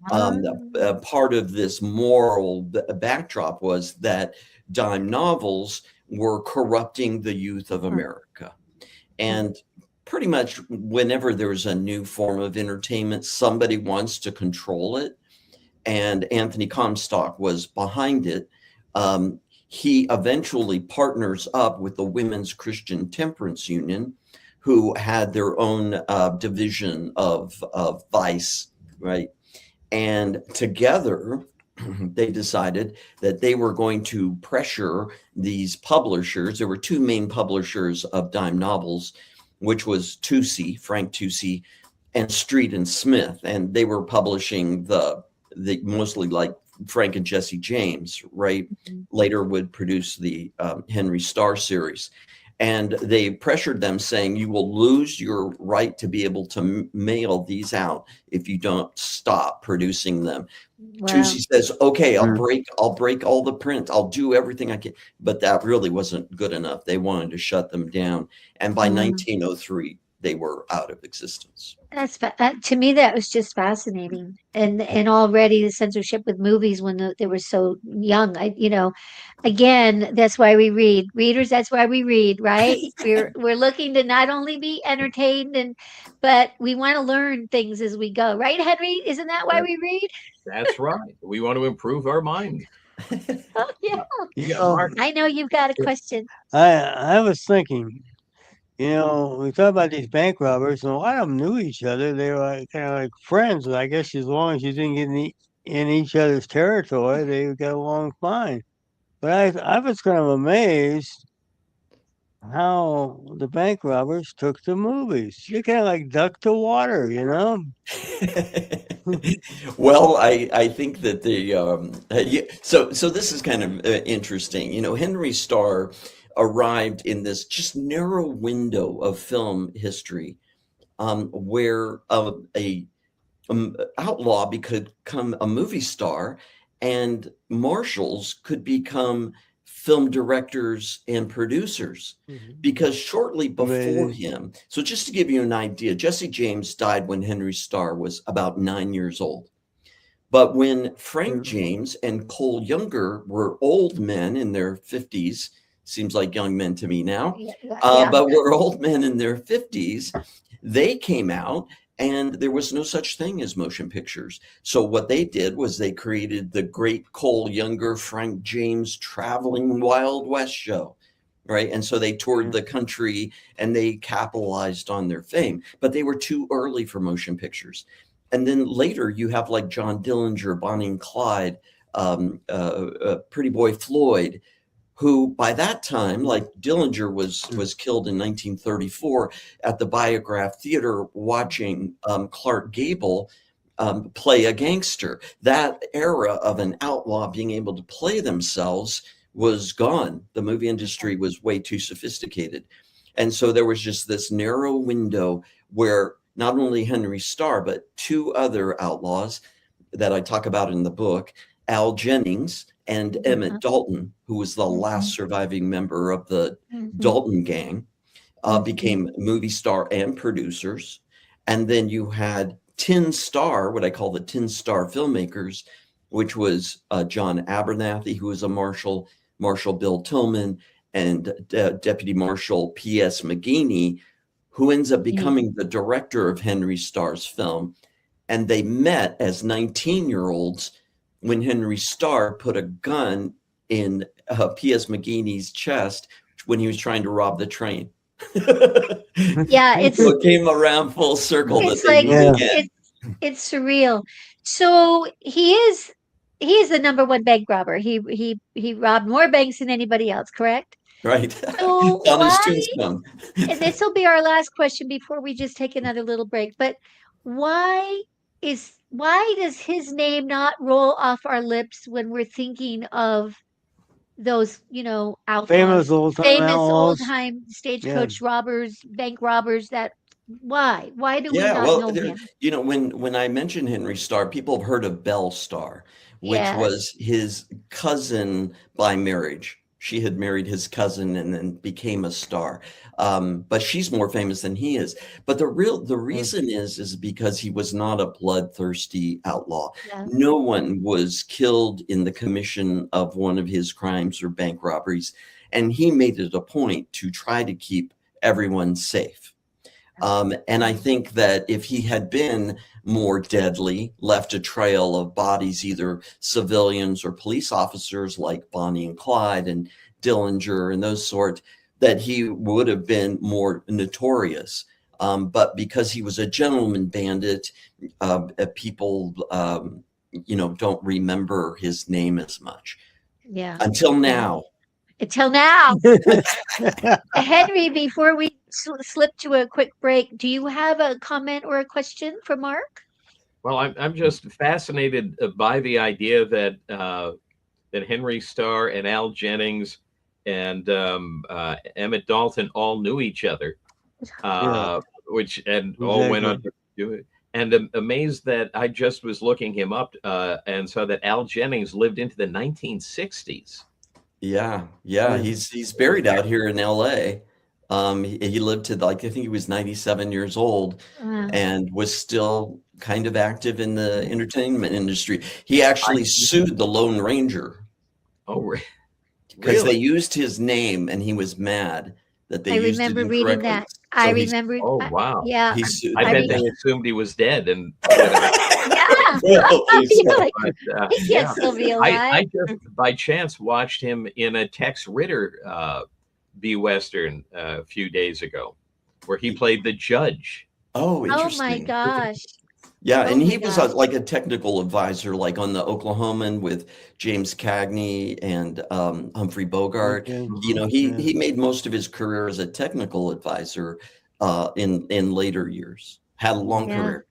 Speaker 5: Part of this moral backdrop was that dime novels were corrupting the youth of America. And pretty much whenever there's a new form of entertainment, somebody wants to control it. And Anthony Comstock was behind it. He eventually partners up with the Women's Christian Temperance Union, who had their own division of vice, right? And together, they decided that they were going to pressure these publishers. There were two main publishers of dime novels, which was Frank Toucey, and Street and Smith. And they were publishing the mostly like Frank and Jesse James, right? Later would produce the Henry Starr series. And they pressured them, saying, you will lose your right to be able to mail these out if you don't stop producing them.
Speaker 3: Wow.
Speaker 5: Toucey says, okay, I'll break all the print. I'll do everything I can. But that really wasn't good enough. They wanted to shut them down. And by 1903, they were out of existence.
Speaker 3: That's to me, that was just fascinating, and already the censorship with movies when they were so young. Again, that's why we read, readers. That's why we read, right? We're looking to not only be entertained but we want to learn things as we go, right, Henry? Isn't that why we read?
Speaker 4: That's right. We want to improve our mind.
Speaker 3: Oh, yeah.
Speaker 4: Mark.
Speaker 3: I know you've got a question.
Speaker 2: I was thinking, we talk about these bank robbers, and a lot of them knew each other. They were kind of like friends. And I guess as long as you didn't get in each other's territory, they got along fine. But I was kind of amazed how the bank robbers took the movies. They kind of like duck to water, you know?
Speaker 5: Well, I think that so this is kind of interesting. You know, Henry Starr arrived in this just narrow window of film history, where a outlaw could become a movie star, and marshals could become film directors and producers. Because shortly before
Speaker 2: Amazing.
Speaker 5: him, so just to give you an idea, Jesse James died when Henry Starr was about 9 years old. But when Frank James and Cole Younger were old men in their 50s, seems like young men to me now,
Speaker 3: Yeah.
Speaker 5: but were old men in their 50s, they came out and there was no such thing as motion pictures. So what they did was they created the great Cole Younger, Frank James traveling Wild West show. Right. And so they toured the country and they capitalized on their fame, but they were too early for motion pictures. And then later you have like John Dillinger, Bonnie and Clyde, Pretty Boy Floyd, who by that time, like Dillinger was killed in 1934 at the Biograph Theater watching Clark Gable play a gangster. That era of an outlaw being able to play themselves was gone. The movie industry was way too sophisticated. And so there was just this narrow window where not only Henry Starr, but two other outlaws that I talk about in the book, Al Jennings and Emmett Dalton, who was the last surviving member of the Dalton gang, became movie star and producers. And then you had Tin Star, what I call the Tin Star filmmakers, which was John Abernathy, who was a marshal, Marshal Bill Tillman, and Deputy Marshal P.S. McGeeney, who ends up becoming the director of Henry Starr's film. And they met as 19-year-olds when Henry Starr put a gun in P.S. McGeeney's chest when he was trying to rob the train.
Speaker 3: Yeah,
Speaker 5: So it came around full circle.
Speaker 3: it's
Speaker 5: that they
Speaker 3: like
Speaker 5: meet again.
Speaker 3: it's surreal. So he is the number one bank robber. He robbed more banks than anybody else, correct?
Speaker 5: Right.
Speaker 3: So
Speaker 5: On his
Speaker 3: why?
Speaker 5: tombstone.
Speaker 3: And this will be our last question before we just take another little break. But why does his name not roll off our lips when we're thinking of those,
Speaker 2: Famous
Speaker 3: outlaws,
Speaker 2: old-time
Speaker 3: famous
Speaker 2: outlaws.
Speaker 3: old-time
Speaker 2: Yeah.
Speaker 3: stagecoach robbers, bank robbers? Why do we
Speaker 5: Yeah,
Speaker 3: not
Speaker 5: well,
Speaker 3: know him?
Speaker 5: when I mention Henry Starr, people have heard of Belle Starr, which
Speaker 3: Yes.
Speaker 5: was his cousin by marriage. She had married his cousin and then became a star. But she's more famous than he is. But the reason is because he was not a bloodthirsty outlaw.
Speaker 3: Yeah.
Speaker 5: No one was killed in the commission of one of his crimes or bank robberies, and he made it a point to try to keep everyone safe. And I think that if he had been more deadly, left a trail of bodies, either civilians or police officers like Bonnie and Clyde and Dillinger and those sort, that he would have been more notorious. But because he was a gentleman bandit, people, don't remember his name as much.
Speaker 3: Yeah.
Speaker 5: Until now.
Speaker 3: Until now. Henry, before we slip to a quick break, do you have a comment or a question for Mark?
Speaker 4: Well, I'm just fascinated by the idea that that Henry Starr and Al Jennings and Emmett Dalton all knew each other, which all went on to do it. And I'm amazed that I just was looking him up and saw that Al Jennings lived into the 1960s.
Speaker 5: Yeah, he's buried out here in LA. He lived to I think he was 97 years old and was still kind of active in the entertainment industry. He actually sued the Lone Ranger.
Speaker 4: Oh, really?
Speaker 5: Because they used his name and he was mad that they used it
Speaker 3: remember
Speaker 5: incorrectly.
Speaker 3: reading that.
Speaker 5: So
Speaker 3: I remember.
Speaker 4: Oh, wow.
Speaker 3: Yeah.
Speaker 5: He sued
Speaker 4: I
Speaker 5: them.
Speaker 4: bet they assumed he was dead. And
Speaker 3: Yeah.
Speaker 5: Probably so.
Speaker 3: You're like,
Speaker 4: but,
Speaker 3: he can't still be alive.
Speaker 4: I just by chance watched him in a Tex Ritter B Western a few days ago, where he played the judge.
Speaker 5: Oh,
Speaker 3: Oh
Speaker 5: interesting.
Speaker 3: my gosh.
Speaker 5: Yeah,
Speaker 3: Oh
Speaker 5: and
Speaker 3: my
Speaker 5: he was
Speaker 3: gosh.
Speaker 5: like a technical advisor, like on the Oklahoman with James Cagney and Humphrey Bogart.
Speaker 2: Okay. Yeah.
Speaker 5: He made most of his career as a technical advisor in later years. Had a long
Speaker 3: Yeah.
Speaker 5: career.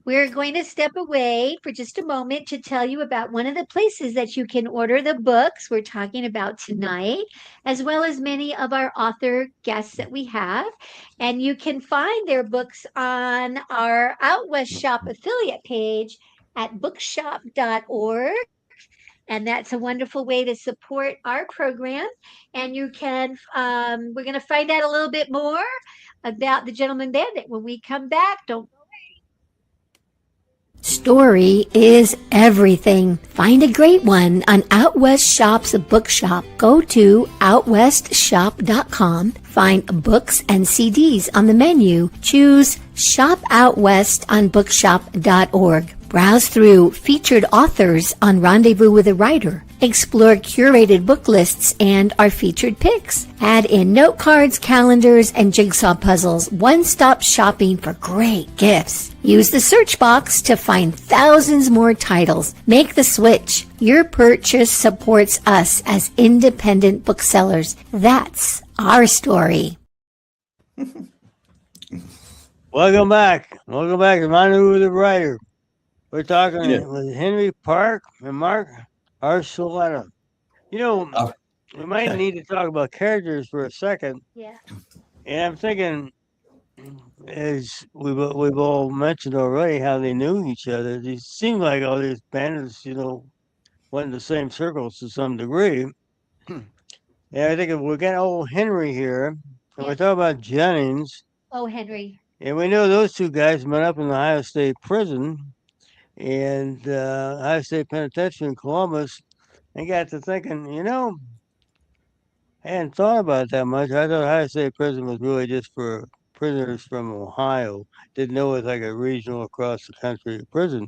Speaker 3: We're going to step away for just a moment to tell you about one of the places that you can order the books we're talking about tonight, as well as many of our author guests that we have. And you can find their books on our Out West Shop affiliate page at bookshop.org. And that's a wonderful way to support our program. And you can, we're going to find out a little bit more about the Gentleman Bandit when we come back. Don't
Speaker 6: Story is everything. Find a great one on Out West Shop's bookshop. Go to outwestshop.com, find books and CDs on the menu, choose Shop Out West on bookshop.org. Browse through featured authors on Rendezvous with a Writer. Explore curated book lists and our featured picks. Add in note cards, calendars, and jigsaw puzzles. One-stop shopping for great gifts. Use the search box to find thousands more titles. Make the switch. Your purchase supports us as independent booksellers. That's our story.
Speaker 2: Welcome back. Welcome back to Rendezvous with a Writer. We're talking
Speaker 5: Yeah.
Speaker 2: with Henry Park and Mark Archuleta. We might need to talk about characters for a second.
Speaker 3: Yeah.
Speaker 2: And I'm thinking, as we've all mentioned already, how they knew each other. It seemed like all these bandits, went in the same circles to some degree. And I think if we got old Henry here, and
Speaker 3: Yeah.
Speaker 2: we're talking about Jennings,
Speaker 3: Oh, Henry.
Speaker 2: and we know those two guys met up in the Ohio State Prison and Ohio State Penitentiary in Columbus, and got to thinking, I hadn't thought about it that much. I thought Ohio State Prison was really just for prisoners from Ohio. Didn't know it was like a regional across the country prison.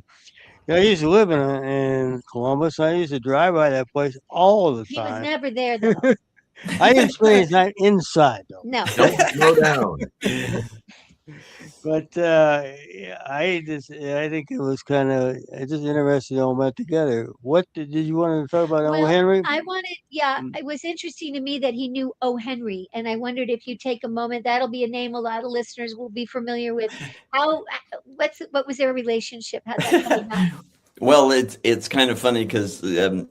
Speaker 2: I used to live in Columbus. And I used to drive by that place all the
Speaker 3: He was
Speaker 2: time.
Speaker 3: never there, though.
Speaker 2: I didn't spend any time inside though.
Speaker 3: No.
Speaker 4: Don't slow down.
Speaker 2: But I think it was kind of just interesting. They all met together. What did you want to talk about, old
Speaker 3: Well,
Speaker 2: Henry?
Speaker 3: I wanted, yeah, it was interesting to me that he knew O. Henry, and I wondered if you take a moment, that'll be a name a lot of listeners will be familiar with. What was their relationship? How'd that come about?
Speaker 5: Well, it's kind of funny because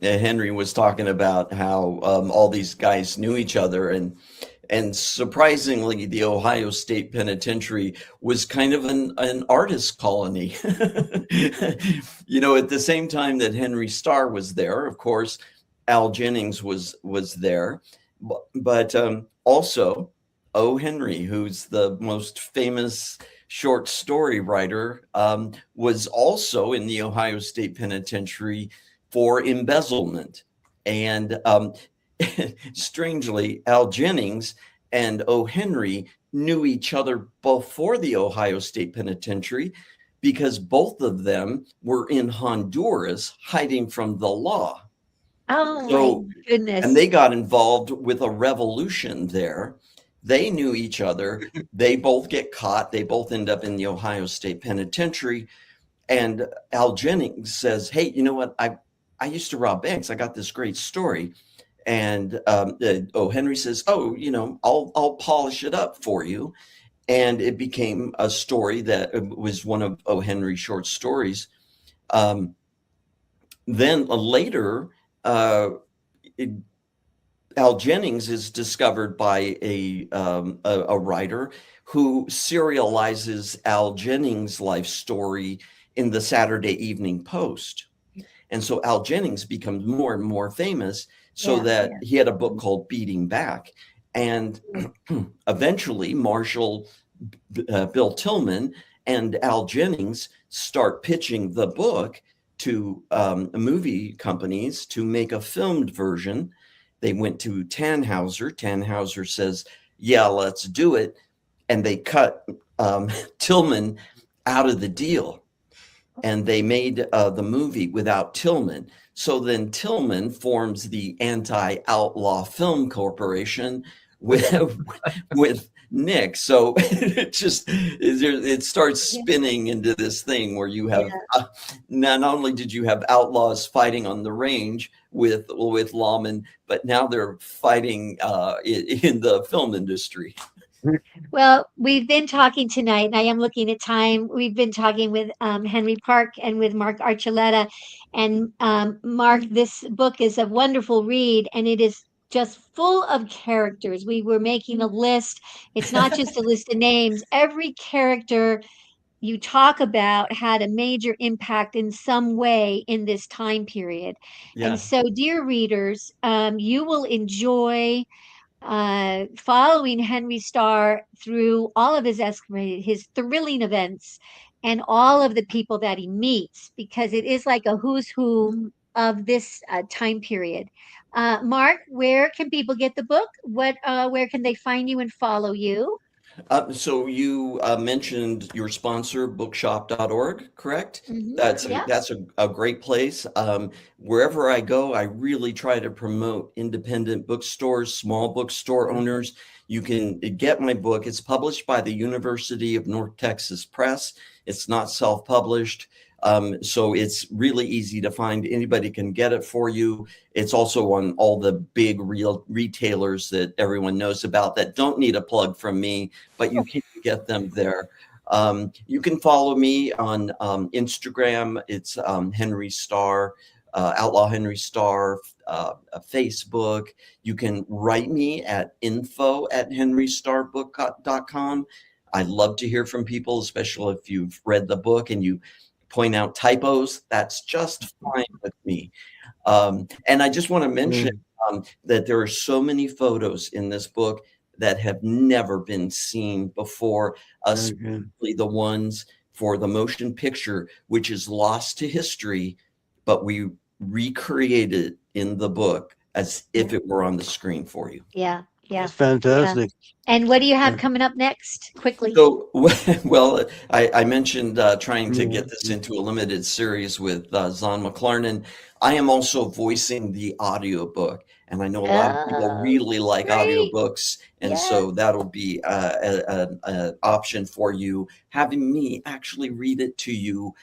Speaker 5: Henry was talking about how all these guys knew each other, and surprisingly, the Ohio State Penitentiary was kind of an artist colony. At the same time that Henry Starr was there, of course, Al Jennings was there, but also O. Henry, who's the most famous short story writer, was also in the Ohio State Penitentiary for embezzlement. And strangely, Al Jennings and O. Henry knew each other before the Ohio State Penitentiary because both of them were in Honduras hiding from the law.
Speaker 3: Oh, my goodness.
Speaker 5: And they got involved with a revolution there. They knew each other. They both get caught. They both end up in the Ohio State Penitentiary. And Al Jennings says, hey, you know what? I used to rob banks. I got this great story. And O. Henry says, oh, I'll polish it up for you. And it became a story that was one of O. Henry's short stories. Then later, Al Jennings is discovered by a writer who serializes Al Jennings' life story in the Saturday Evening Post. And so Al Jennings becomes more and more famous so that he had a book called Beating Back. And eventually Marshall, Bill Tillman, and Al Jennings start pitching the book to movie companies to make a filmed version. They went to Tannhauser. Tannhauser says, yeah, let's do it. And they cut Tillman out of the deal. And they made the movie without Tillman. So then Tillman forms the Anti-Outlaw Film Corporation, with Nick. So it starts spinning into this thing where you have not only did you have outlaws fighting on the range with lawmen, but now they're fighting in the film industry.
Speaker 3: Well, we've been talking tonight, and I am looking at time. We've been talking with Henry Park and with Mark Archuleta. And Mark, this book is a wonderful read, and it is just full of characters. We were making a list. It's not just a list of names. Every character you talk about had a major impact in some way in this time period.
Speaker 5: Yeah.
Speaker 3: And so, dear readers, you will enjoy following Henry Starr through all of his escapades, his thrilling events, and all of the people that he meets, because it is like a who's who of this time period. Mark, where can people get the book? Where can they find you and follow you?
Speaker 5: So you mentioned your sponsor, bookshop.org, correct?
Speaker 3: Mhm.
Speaker 5: That's
Speaker 3: Yeah.
Speaker 5: that's a great place. Wherever I go, I really try to promote independent bookstores, small bookstore owners. You can get my book. It's published by the University of North Texas Press. It's not self-published. So it's really easy to find. Anybody can get it for you. It's also on all the big real retailers that everyone knows about that don't need a plug from me, but you can get them there. You can follow me on Instagram. It's Henry Starr, Outlaw Henry Starr, Facebook. You can write me at info@henrystarbook.com. I love to hear from people, especially if you've read the book and you point out typos. That's just fine with me. And I just want to mention that there are so many photos in this book that have never been seen before, especially the ones for the motion picture, which is lost to history, but we recreated in the book as if it were on the screen for you.
Speaker 3: Yeah.
Speaker 2: That's fantastic.
Speaker 3: And what do you have coming up next? Quickly.
Speaker 5: So, well, I mentioned trying to get this into a limited series with Zon McLarnon. I am also voicing the audiobook, and I know a lot of people really like audiobooks, and so that'll be an option for you, having me actually read it to you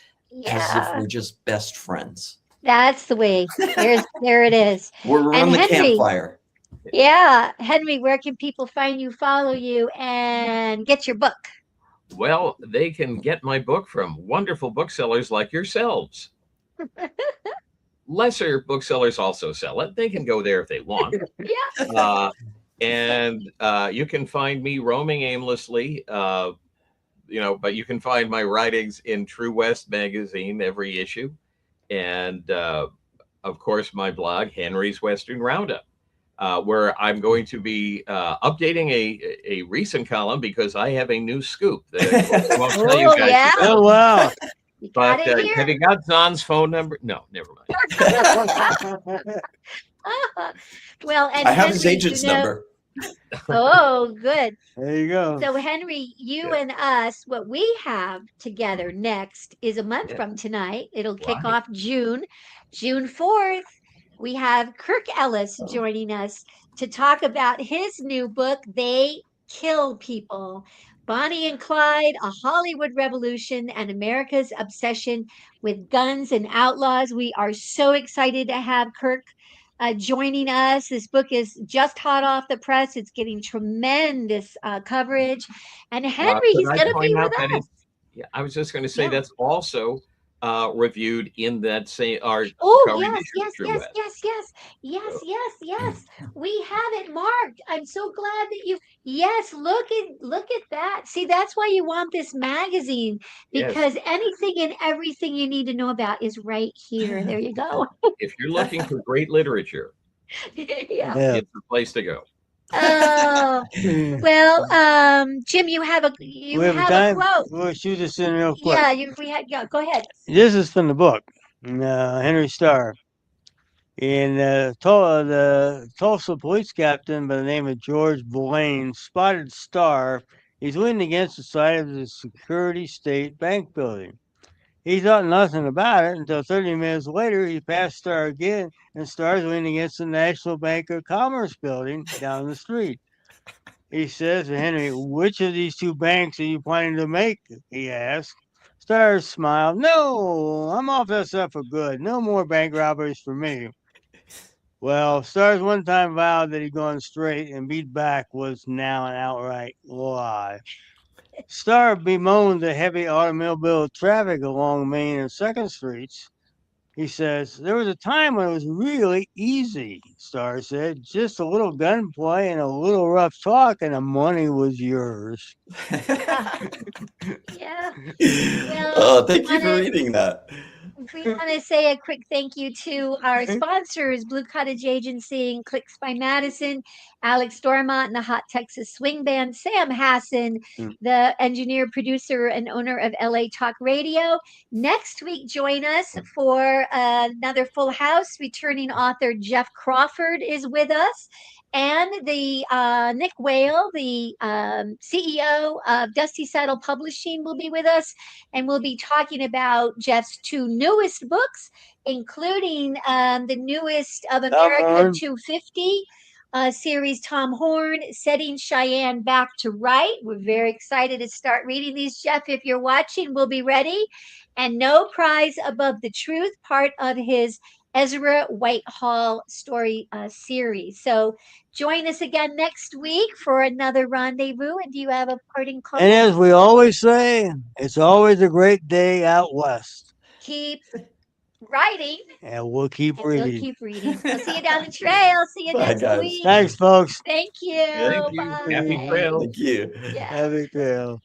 Speaker 5: as if we're just best friends.
Speaker 3: That's the way. There it is.
Speaker 5: We're around the campfire.
Speaker 3: Yeah. Henry, where can people find you, follow you, and get your book?
Speaker 4: Well, they can get my book from wonderful booksellers like yourselves. Lesser booksellers also sell it. They can go there if they want. And you can find me roaming aimlessly, but you can find my writings in True West magazine, every issue. And of course, my blog, Henry's Western Roundup. Where I'm going to be updating a recent column because I have a new scoop that I won't tell you guys.
Speaker 3: Yeah.
Speaker 2: Oh, wow.
Speaker 4: But have you got Zon's phone number? No, never mind.
Speaker 3: Well, and
Speaker 5: I have his agent's number.
Speaker 3: Oh, good.
Speaker 2: There you go.
Speaker 3: So, Henry, you and us, what we have together next is a month from tonight. It'll kick off June 4th. We have Kirk Ellis joining us to talk about his new book, They Kill People. Bonnie and Clyde, A Hollywood Revolution and America's Obsession with Guns and Outlaws. We are so excited to have Kirk joining us. This book is just hot off the press. It's getting tremendous coverage. And Henry, he's going to be with us.
Speaker 4: I was just going to say that's also reviewed in that same art.
Speaker 3: Yes. We have it marked. I'm so glad that you. Yes, look at that. See, that's why you want this magazine, because anything and everything you need to know about is right here. There you go.
Speaker 4: If you're looking for great literature, it's the place to go.
Speaker 3: Oh well, Jim, you have a quote.
Speaker 2: We'll shoot this in real quick.
Speaker 3: Go ahead.
Speaker 2: This is from the book, Henry Starr. And the Tulsa police captain by the name of George Blaine spotted Starr. He's leaning against the side of the Security State Bank building. He thought nothing about it until 30 minutes later, he passed Starr again, and Starr's leaning against the National Bank of Commerce building down the street. He says to Henry, "Which of these two banks are you planning to make?" he asked. Star smiled. "No, I'm off that stuff for good. No more bank robberies for me." Well, Stars one time vowed that he'd gone straight, and beat back was now an outright lie. Star bemoaned the heavy automobile traffic along Main and 2nd Streets. He says, "There was a time when it was really easy," Star said. "Just a little gunplay and a little rough talk, and the money was yours."
Speaker 3: Yeah. Well,
Speaker 5: Thank you for reading that.
Speaker 3: we want to say a quick thank you to our sponsors, Blue Cottage Agency and Clicks by Madison, Alex Dormont and the Hot Texas Swing Band, Sam Hassan, the engineer, producer, and owner of LA Talk Radio. Next week, join us for another full house. Returning author Jeff Crawford is with us. And the Nick Whale, the CEO of Dusty Saddle Publishing, will be with us, and we'll be talking about Jeff's two newest books, including the newest of America 250 series, Tom Horn, Setting Cheyenne Back to Right. We're very excited to start reading these, Jeff. If you're watching, we'll be ready. And No Prize Above the Truth, part of his Ezra Whitehall story series. So join us again next week for another rendezvous. And do you have a parting comment?
Speaker 2: And as we always say, it's always a great day out west.
Speaker 3: Keep writing.
Speaker 2: And we'll keep reading.
Speaker 3: We'll keep reading. We'll see you down the trail. See you
Speaker 5: Bye,
Speaker 3: next
Speaker 5: guys.
Speaker 3: week.
Speaker 2: Thanks, folks.
Speaker 3: Thank you.
Speaker 4: Thank you.
Speaker 3: Bye.
Speaker 4: Happy trail.
Speaker 5: Thank you.
Speaker 3: Yeah.
Speaker 2: Happy trail.